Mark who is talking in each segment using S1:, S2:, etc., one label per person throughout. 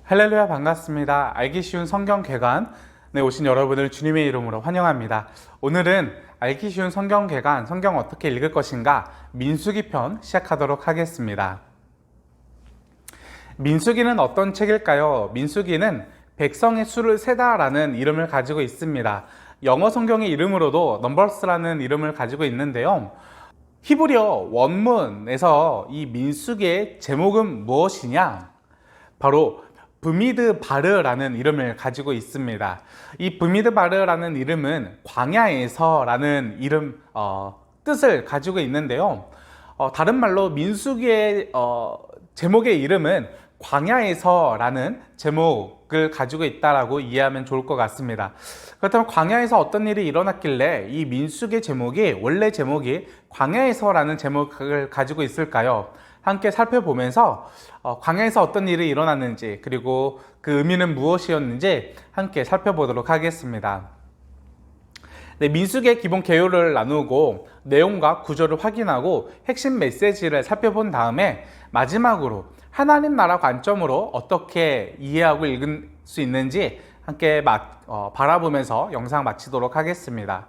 S1: 할렐루야, 반갑습니다. 알기 쉬운 성경 개관에 오신 여러분을 주님의 이름으로 환영합니다. 오늘은 알기 쉬운 성경 개관, 성경 어떻게 읽을 것인가 민수기 편 시작하도록 하겠습니다. 민수기는 어떤 책일까요? 민수기는 백성의 수를 세다라는 이름을 가지고 있습니다. 영어 성경의 이름으로도 넘버스라는 이름을 가지고 있는데요. 히브리어 원문에서 이 민수기의 제목은 무엇이냐? 바로 브미드바르라는 이름을 가지고 있습니다. 이 브미드바르라는 이름은 광야에서라는 뜻을 가지고 있는데요. 다른 말로 민수기의 제목의 이름은 광야에서라는 제목을 가지고 있다라고 이해하면 좋을 것 같습니다. 그렇다면 광야에서 어떤 일이 일어났길래 이 민수기의 제목이 원래 제목이 광야에서라는 제목을 가지고 있을까요? 함께 살펴보면서 광야에서 어떤 일이 일어났는지 그리고 그 의미는 무엇이었는지 함께 살펴보도록 하겠습니다. 민수기의 기본 개요를 나누고 내용과 구조를 확인하고 핵심 메시지를 살펴본 다음에 마지막으로 하나님 나라 관점으로 어떻게 이해하고 읽을 수 있는지 함께 바라보면서 영상 마치도록 하겠습니다.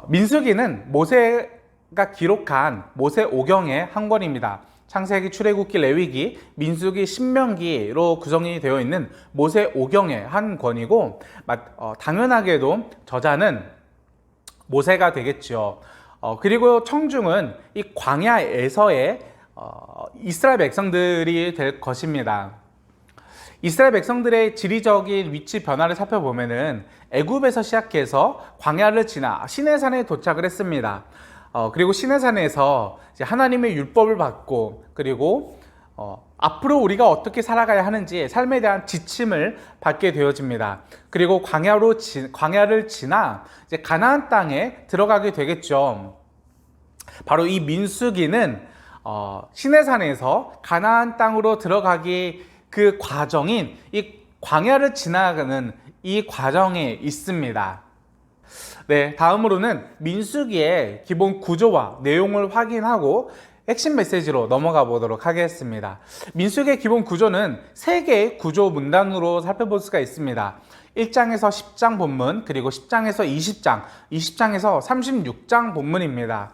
S1: 민수기는 모세가 기록한 모세 오경의 한 권입니다. 창세기, 출애굽기, 레위기, 민수기, 신명기로 구성이 되어 있는 모세 오경의 한 권이고 당연하게도 저자는 모세가 되겠죠. 그리고 청중은 이 광야에서의 이스라엘 백성들이 될 것입니다. 이스라엘 백성들의 지리적인 위치 변화를 살펴보면은 애굽에서 시작해서 광야를 지나 시내산에 도착을 했습니다. 그리고 시내산에서 이제 하나님의 율법을 받고 그리고 앞으로 우리가 어떻게 살아가야 하는지 삶에 대한 지침을 받게 되어집니다. 그리고 광야를 지나 이제 가나안 땅에 들어가게 되겠죠. 바로 이 민수기는 시내산에서 가나안 땅으로 들어가기 그 과정인 이 광야를 지나가는 이 과정에 있습니다. 네, 다음으로는 민수기의 기본 구조와 내용을 확인하고 핵심 메시지로 넘어가 보도록 하겠습니다. 민수기의 기본 구조는 3개의 구조 문단으로 살펴볼 수가 있습니다. 1장에서 10장 본문, 그리고 10장에서 20장, 20장에서 36장 본문입니다.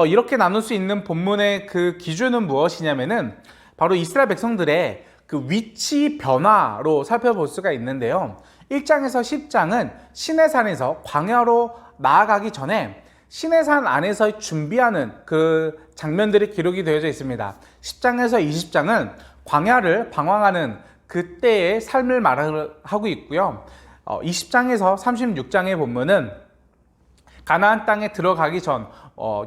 S1: 이렇게 나눌 수 있는 본문의 그 기준은 무엇이냐면은 바로 이스라엘 백성들의 그 위치 변화로 살펴볼 수가 있는데요. 1장에서 10장은 시내산에서 광야로 나아가기 전에 시내산 안에서 준비하는 그 장면들이 기록이 되어져 있습니다. 10장에서 20장은 광야를 방황하는 그때의 삶을 말하고 있고요. 20장에서 36장의 본문은 가나안 땅에 들어가기 전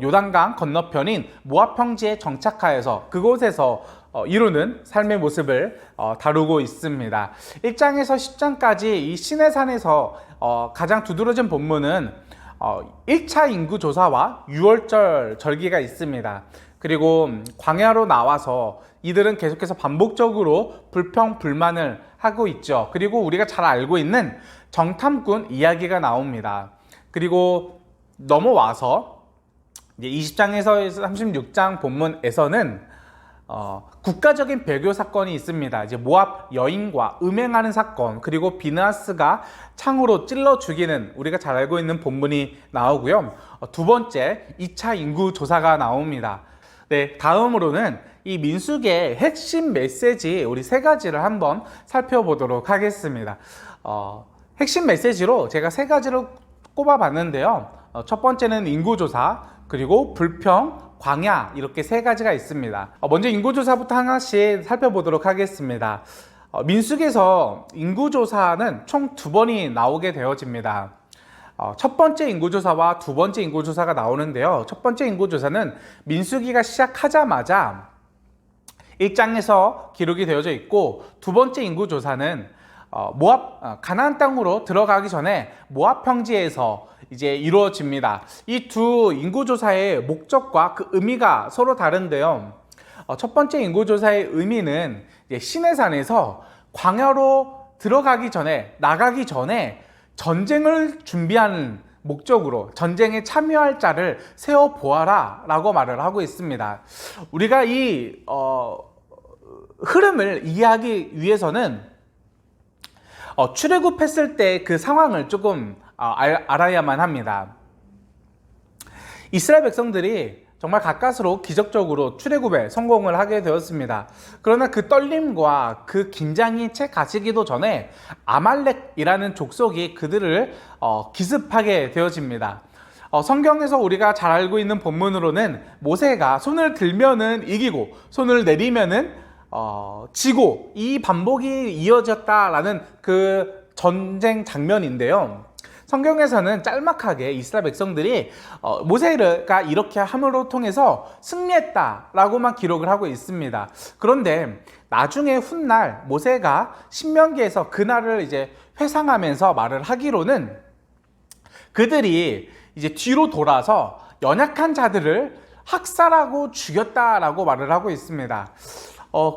S1: 요단강 건너편인 모압 평지에 정착하여서 그곳에서 이루는 삶의 모습을 다루고 있습니다. 1장에서 10장까지 이 시내산에서 가장 두드러진 본문은 1차 인구조사와 유월절 절기가 있습니다. 그리고 광야로 나와서 이들은 계속해서 반복적으로 불평, 불만을 하고 있죠. 그리고 우리가 잘 알고 있는 정탐꾼 이야기가 나옵니다. 그리고 넘어와서 이제 20장에서 36장 본문에서는 국가적인 배교 사건이 있습니다. 이제 모압 여인과 음행하는 사건, 그리고 비느하스가 창으로 찔러 죽이는 우리가 잘 알고 있는 본문이 나오고요. 두 번째 2차 인구 조사가 나옵니다. 네, 다음으로는 이 민수기의 핵심 메시지 우리 3가지를 한번 살펴보도록 하겠습니다. 핵심 메시지로 제가 3가지를 꼽아봤는데요. 첫 번째는 인구조사, 그리고 불평, 광야, 이렇게 3가지가 있습니다. 먼저 인구조사부터 하나씩 살펴보도록 하겠습니다. 민수기에서 인구조사는 총 2번이 나오게 되어집니다. 첫 번째 인구조사와 두 번째 인구조사가 나오는데요. 첫 번째 인구조사는 민수기가 시작하자마자 1장에서 기록이 되어져 있고, 두 번째 인구조사는 가나안 땅으로 들어가기 전에 모압 평지에서 이제 이루어집니다. 이 두 인구조사의 목적과 그 의미가 서로 다른데요. 첫 번째 인구조사의 의미는 시내산에서 광야로 들어가기 전에, 나가기 전에 전쟁을 준비하는 목적으로 전쟁에 참여할 자를 세워 보아라 라고 말을 하고 있습니다. 우리가 이 흐름을 이해하기 위해서는 출애굽했을 때 그 상황을 조금 알아야만 합니다. 이스라엘 백성들이 정말 가까스로 기적적으로 출애굽에 성공을 하게 되었습니다. 그러나 그 떨림과 그 긴장이 채 가시기도 전에 아말렉이라는 족속이 그들을 기습하게 되어집니다. 성경에서 우리가 잘 알고 있는 본문으로는 모세가 손을 들면은 이기고 손을 내리면은 지고, 이 반복이 이어졌다라는 그 전쟁 장면인데요. 성경에서는 짤막하게 이스라엘 백성들이 모세가 이렇게 함으로 통해서 승리했다라고만 기록을 하고 있습니다. 그런데 나중에 훗날 모세가 신명기에서 그날을 이제 회상하면서 말을 하기로는 그들이 이제 뒤로 돌아서 연약한 자들을 학살하고 죽였다라고 말을 하고 있습니다.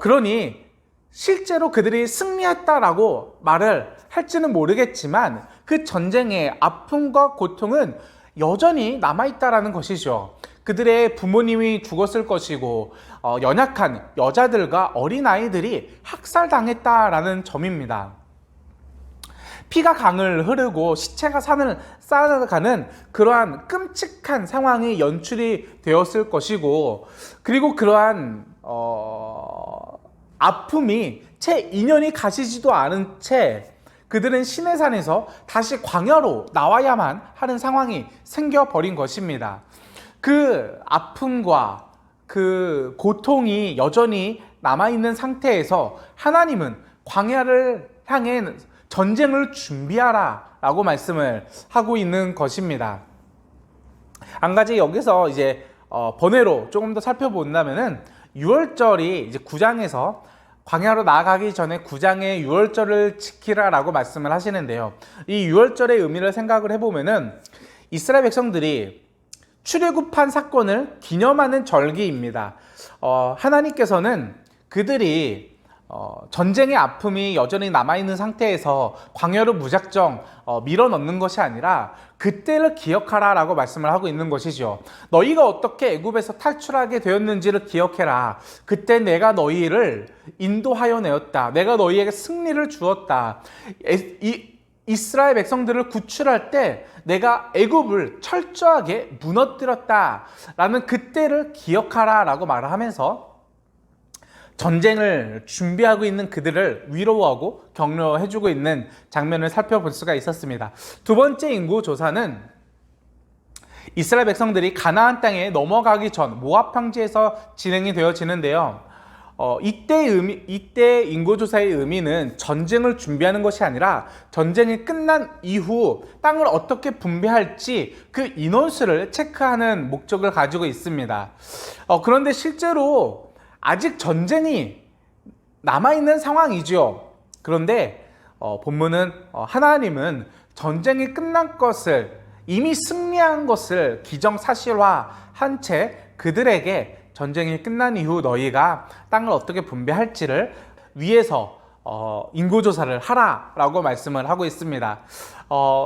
S1: 그러니 실제로 그들이 승리했다라고 말을 할지는 모르겠지만 그 전쟁의 아픔과 고통은 여전히 남아있다라는 것이죠. 그들의 부모님이 죽었을 것이고 연약한 여자들과 어린아이들이 학살당했다라는 점입니다. 피가 강을 흐르고 시체가 산을 쌓아가는 그러한 끔찍한 상황이 연출이 되었을 것이고, 그리고 그러한 아픔이 채 2년이 가시지도 않은 채 그들은 시내산에서 다시 광야로 나와야만 하는 상황이 생겨버린 것입니다. 그 아픔과 그 고통이 여전히 남아있는 상태에서 하나님은 광야를 향해 전쟁을 준비하라 라고 말씀을 하고 있는 것입니다. 한 가지 여기서 이제 번외로 조금 더 살펴본다면은 유월절이 이제 9장에서 광야로 나아가기 전에 9장의 유월절을 지키라라고 말씀을 하시는데요. 이 유월절의 의미를 생각을 해보면은 이스라엘 백성들이 출애굽한 사건을 기념하는 절기입니다. 하나님께서는 그들이 전쟁의 아픔이 여전히 남아있는 상태에서 광야로 무작정 밀어넣는 것이 아니라 그때를 기억하라 라고 말씀을 하고 있는 것이죠. 너희가 어떻게 애굽에서 탈출하게 되었는지를 기억해라. 그때 내가 너희를 인도하여 내었다. 내가 너희에게 승리를 주었다. 이스라엘 백성들을 구출할 때 내가 애굽을 철저하게 무너뜨렸다 라는 그때를 기억하라 라고 말을 하면서 전쟁을 준비하고 있는 그들을 위로하고 격려해주고 있는 장면을 살펴볼 수가 있었습니다. 두 번째 인구 조사는 이스라엘 백성들이 가나안 땅에 넘어가기 전 모압 평지에서 진행이 되어지는데요. 이때 인구조사의 의미는 전쟁을 준비하는 것이 아니라 전쟁이 끝난 이후 땅을 어떻게 분배할지 그 인원수를 체크하는 목적을 가지고 있습니다. 그런데 실제로 아직 전쟁이 남아있는 상황이죠. 그런데 본문은 하나님은 전쟁이 끝난 것을, 이미 승리한 것을 기정사실화한 채 그들에게 전쟁이 끝난 이후 너희가 땅을 어떻게 분배할지를 위해서 인구조사를 하라라고 말씀을 하고 있습니다.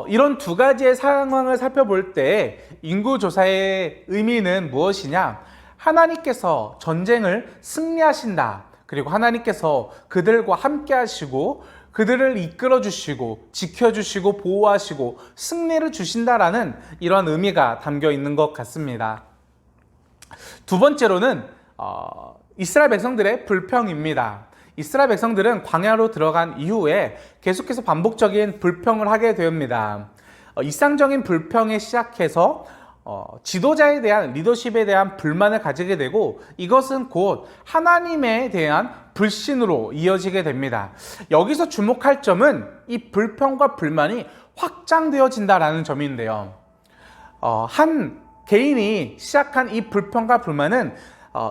S1: 이런 두 가지의 상황을 살펴볼 때 인구조사의 의미는 무엇이냐? 하나님께서 전쟁을 승리하신다. 그리고 하나님께서 그들과 함께 하시고 그들을 이끌어 주시고 지켜주시고 보호하시고 승리를 주신다라는 이런 의미가 담겨 있는 것 같습니다. 두 번째로는 이스라엘 백성들의 불평입니다. 이스라엘 백성들은 광야로 들어간 이후에 계속해서 반복적인 불평을 하게 됩니다. 일상적인 불평에 시작해서 지도자에 대한 리더십에 대한 불만을 가지게 되고 이것은 곧 하나님에 대한 불신으로 이어지게 됩니다. 여기서 주목할 점은 이 불평과 불만이 확장되어진다라는 점인데요. 한 개인이 시작한 이 불평과 불만은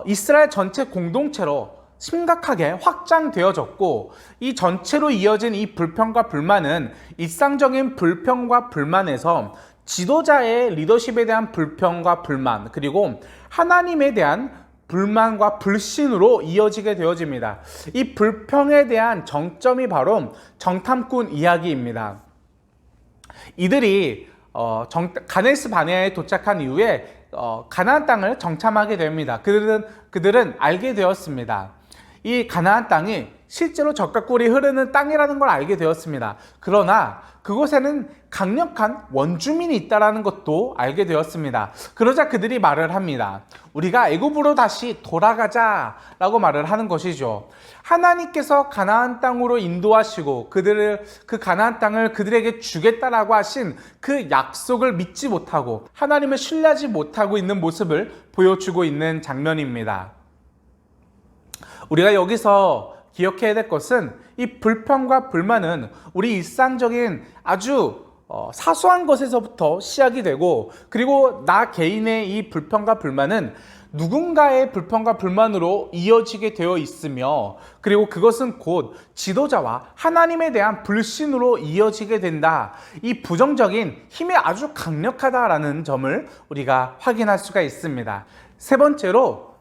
S1: 이스라엘 전체 공동체로 심각하게 확장되어졌고 이 전체로 이어진 이 불평과 불만은 일상적인 불평과 불만에서 지도자의 리더십에 대한 불평과 불만, 그리고 하나님에 대한 불만과 불신으로 이어지게 되어집니다. 이 불평에 대한 정점이 바로 정탐꾼 이야기입니다. 이들이 가데스 바네아에 도착한 이후에 가나안 땅을 정탐하게 됩니다. 그들은 알게 되었습니다. 이 가나안 땅이 실제로 젖과 꿀이 흐르는 땅이라는 걸 알게 되었습니다. 그러나 그곳에는 강력한 원주민이 있다는 것도 알게 되었습니다. 그러자 그들이 말을 합니다. 우리가 애굽으로 다시 돌아가자라고 말을 하는 것이죠. 하나님께서 가나안 땅으로 인도하시고 그 가나안 땅을 그들에게 주겠다라고 하신 그 약속을 믿지 못하고 하나님을 신뢰하지 못하고 있는 모습을 보여주고 있는 장면입니다. 우리가 여기서 기억해야 될 것은 이 불평과 불만은 우리 일상적인 아주 사소한 것에서부터 시작이 되고, 그리고 나 개인의 이 불평과 불만은 누군가의 불평과 불만으로 이어지게 되어 있으며, 그리고 그것은 곧 지도자와 하나님에 대한 불신으로 이어지게 된다. 이 부정적인 힘이 아주 강력하다라는 점을 우리가 확인할 수가 있습니다. 세 번째로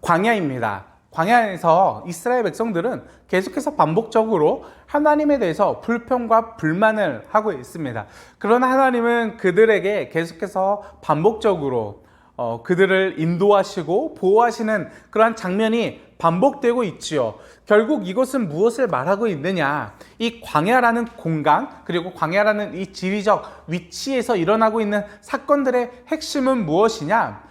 S1: 광야입니다. 광야에서 이스라엘 백성들은 계속해서 반복적으로 하나님에 대해서 불평과 불만을 하고 있습니다. 그러나 하나님은 그들에게 계속해서 반복적으로 그들을 인도하시고 보호하시는 그러한 장면이 반복되고 있지요. 결국 이것은 무엇을 말하고 있느냐? 이 광야라는 공간, 그리고 광야라는 이 지리적 위치에서 일어나고 있는 사건들의 핵심은 무엇이냐?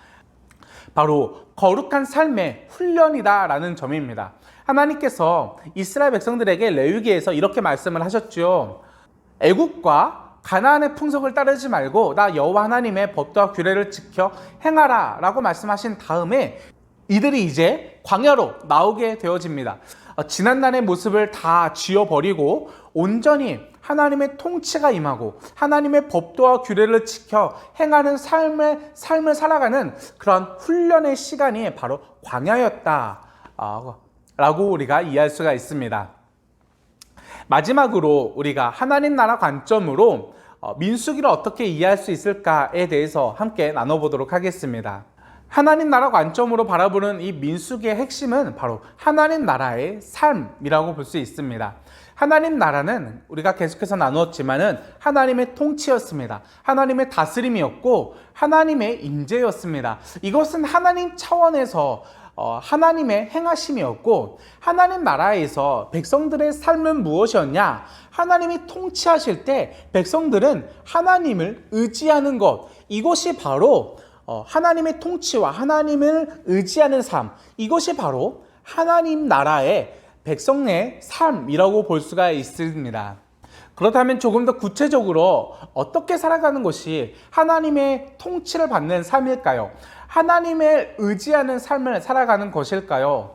S1: 바로 거룩한 삶의 훈련이다라는 점입니다. 하나님께서 이스라엘 백성들에게 레위기에서 이렇게 말씀을 하셨죠. 애국과 가나안의 풍속을 따르지 말고 나 여호와 하나님의 법도와 규례를 지켜 행하라 라고 말씀하신 다음에 이들이 이제 광야로 나오게 되어집니다. 지난날의 모습을 다 지워버리고 온전히 하나님의 통치가 임하고 하나님의 법도와 규례를 지켜 행하는 삶을 살아가는 그런 훈련의 시간이 바로 광야였다 라고 우리가 이해할 수가 있습니다. 마지막으로 우리가 하나님 나라 관점으로 민수기를 어떻게 이해할 수 있을까에 대해서 함께 나눠보도록 하겠습니다. 하나님 나라 관점으로 바라보는 이 민수기의 핵심은 바로 하나님 나라의 삶이라고 볼 수 있습니다. 하나님 나라는 우리가 계속해서 나누었지만은 하나님의 통치였습니다. 하나님의 다스림이었고 하나님의 임재였습니다. 이것은 하나님 차원에서 하나님의 행하심이었고, 하나님 나라에서 백성들의 삶은 무엇이었냐? 하나님이 통치하실 때 백성들은 하나님을 의지하는 것, 이것이 바로 하나님의 통치와 하나님을 의지하는 삶, 이것이 바로 하나님 나라의 백성의 삶이라고 볼 수가 있습니다. 그렇다면 조금 더 구체적으로 어떻게 살아가는 것이 하나님의 통치를 받는 삶일까요? 하나님을 의지하는 삶을 살아가는 것일까요?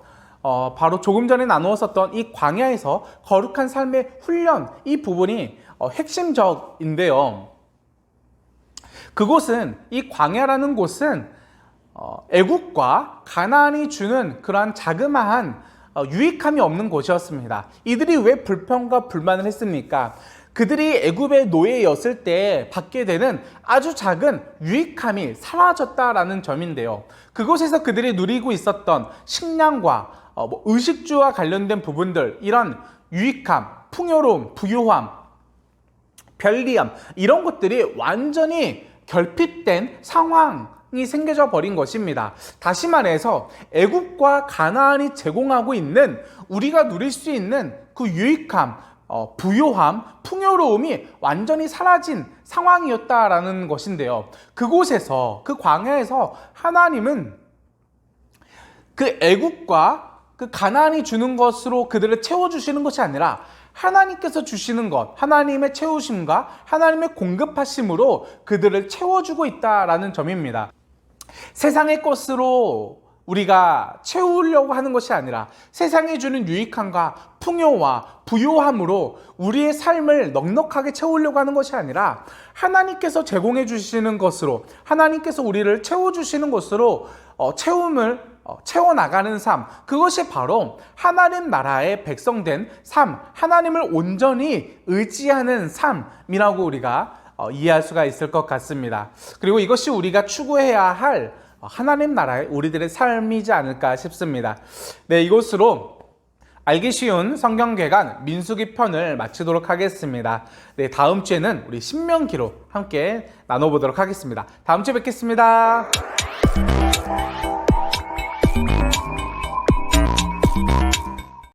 S1: 바로 조금 전에 나누었었던 이 광야에서 거룩한 삶의 훈련, 이 부분이 핵심적인데요. 그곳은, 이 광야라는 곳은 애국과 가나안이 주는 그러한 자그마한 유익함이 없는 곳이었습니다. 이들이 왜 불평과 불만을 했습니까? 그들이 애굽의 노예였을 때 받게 되는 아주 작은 유익함이 사라졌다라는 점인데요. 그곳에서 그들이 누리고 있었던 식량과 의식주와 관련된 부분들, 이런 유익함, 풍요로움, 부유함, 편리함, 이런 것들이 완전히 결핍된 상황이 생겨져 버린 것입니다. 다시 말해서 애굽과 가나안이 제공하고 있는, 우리가 누릴 수 있는 그 유익함, 부요함, 풍요로움이 완전히 사라진 상황이었다라는 것인데요. 그곳에서, 그 광야에서 하나님은 그 애국과 그 가나안이 주는 것으로 그들을 채워주시는 것이 아니라 하나님께서 주시는 것, 하나님의 채우심과 하나님의 공급하심으로 그들을 채워주고 있다라는 점입니다. 세상의 것으로 우리가 채우려고 하는 것이 아니라 세상이 주는 유익함과 풍요와 부요함으로 우리의 삶을 넉넉하게 채우려고 하는 것이 아니라 하나님께서 제공해 주시는 것으로, 하나님께서 우리를 채워주시는 것으로 채워나가는 삶, 그것이 바로 하나님 나라의 백성된 삶, 하나님을 온전히 의지하는 삶이라고 우리가 이해할 수가 있을 것 같습니다. 그리고 이것이 우리가 추구해야 할 하나님 나라의 우리들의 삶이지 않을까 싶습니다. 네, 이것으로 알기 쉬운 성경개관 민수기 편을 마치도록 하겠습니다. 네, 다음 주에는 우리 신명기로 함께 나눠보도록 하겠습니다. 다음 주에 뵙겠습니다.